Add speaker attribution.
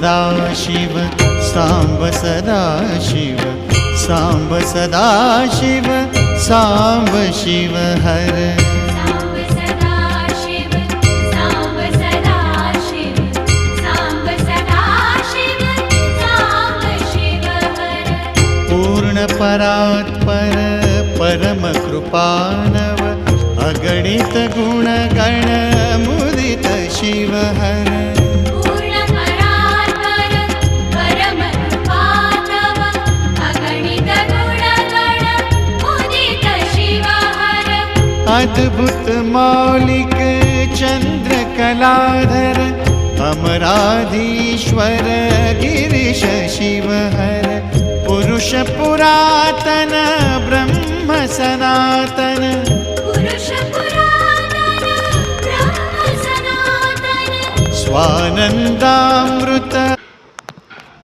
Speaker 1: सदाशिव सांब सदाशिव सांब सदाशिव सांब शिव हर
Speaker 2: सांब सदाशिव सांब सदाशिव सांब सदाशिव सांब शिव हर
Speaker 1: पूर्ण परात्पर परम कृपानव अगणित गुण गण मुदित शिव हर अद्भुत मौलिक चंद्र कलाधर अमराधीश्वर गिरीश शिव हर पुरुष पुरातन ब्रह्म सनातन
Speaker 2: पुरुष पुरातन ब्रह्म सनातन
Speaker 1: स्वानंदामृत